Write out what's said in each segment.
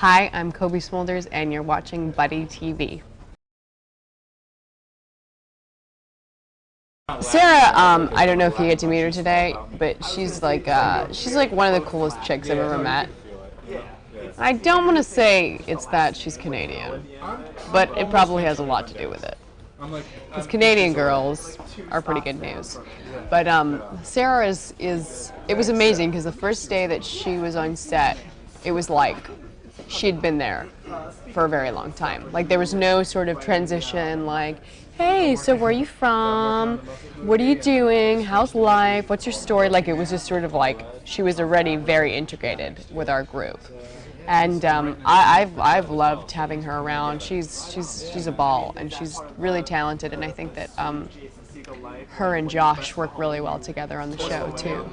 Hi, I'm Cobie Smulders, and you're watching BuddyTV. Sarah, I don't know if you get to meet her today, but she's like one of the coolest chicks I've ever met. I don't want to say it's that she's Canadian, but it probably has a lot to do with it. Because Canadian girls are pretty good news. But Sarah it was amazing because the first day that she was on set, it was like she'd been there for a very long time. Like there was no sort of transition like, hey, so where are you from? What are you doing? How's life? What's your story? Like it was just sort of like she was already very integrated with our group. And I've loved having her around. She's a ball, and she's really talented. And I think that her and Josh work really well together on the show too.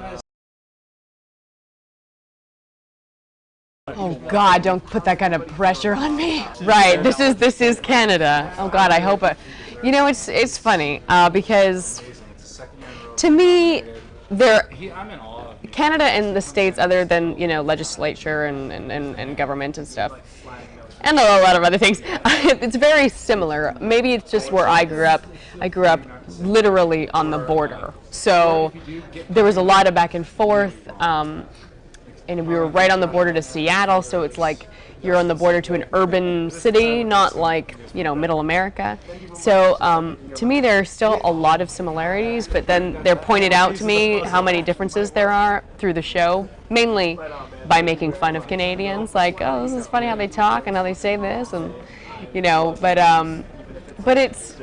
Oh God! Don't put that kind of pressure on me. Right. This is Canada. Oh God! I hope it. You know, it's funny because to me, Canada and the States, other than, you know, legislature and government and stuff, and a lot of other things, it's very similar. Maybe it's just where I grew up. I grew up literally on the border, so there was a lot of back and forth, and we were right on the border to Seattle, so it's like you're on the border to an urban city, not like, you know, middle America. So to me there are still a lot of similarities, but then they're pointed out to me how many differences there are through the show, mainly by making fun of Canadians, like, oh, this is funny how they talk and how they say this, and you know, but it's,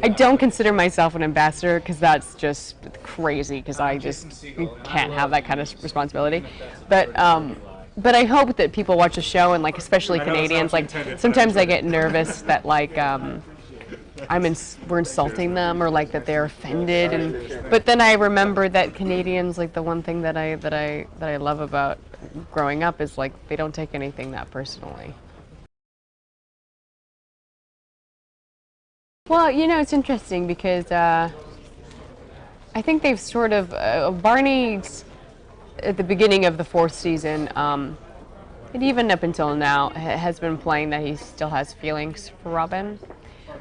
I don't consider myself an ambassador because that's just crazy, because I just can't have that kind of responsibility. But I hope that people watch the show, and like especially Canadians, like sometimes I get nervous that like we're insulting them, or like that they're offended, but then I remember that Canadians, like the one thing that I love about growing up is like they don't take anything that personally. Well, you know, it's interesting because I think they've sort of Barney at the beginning of the fourth season, and even up until now, has been playing that he still has feelings for Robin,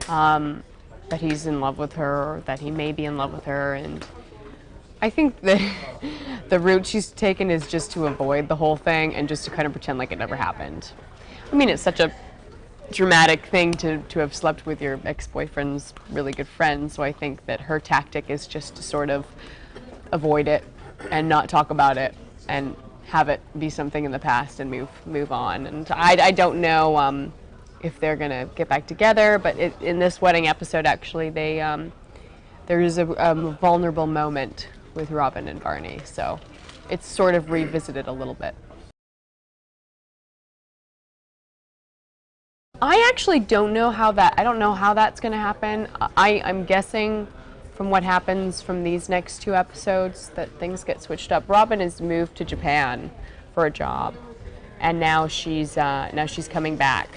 that he's in love with her, that he may be in love with her, and I think that the route she's taken is just to avoid the whole thing and just to kind of pretend like it never happened. I mean, it's such a dramatic thing to have slept with your ex-boyfriend's really good friend, so I think that her tactic is just to sort of avoid it and not talk about it and have it be something in the past and move on. And I don't know if they're gonna get back together, but in this wedding episode, actually, there's a vulnerable moment with Robin and Barney, so it's sort of revisited a little bit. I actually don't know how that's going to happen. I'm guessing from what happens from these next two episodes that things get switched up. Robin has moved to Japan for a job, and now she's coming back.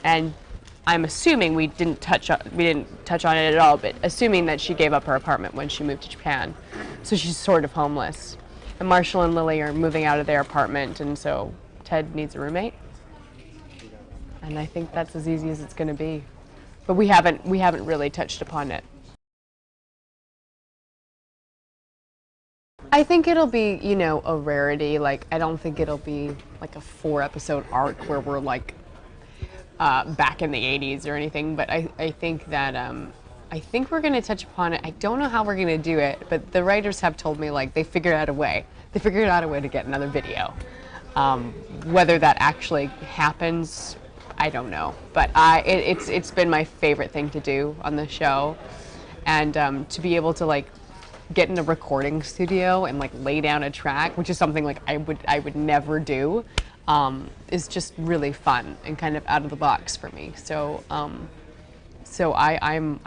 And I'm assuming we didn't touch on it at all, but assuming that she gave up her apartment when she moved to Japan, so she's sort of homeless. And Marshall and Lily are moving out of their apartment, and so Ted needs a roommate. And I think that's as easy as it's going to be. But we haven't really touched upon it. I think it'll be, you know, a rarity. Like, I don't think it'll be like a 4-episode arc where we're like back in the 80s or anything. But I think that I think we're going to touch upon it. I don't know how we're going to do it, but the writers have told me like they figured out a way. They figured out a way to get another video. Whether that actually happens, I don't know, but it's been my favorite thing to do on the show, and to be able to like get in a recording studio and like lay down a track, which is something like I would never do, is just really fun and kind of out of the box for me. So I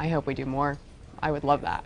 hope we do more. I would love that.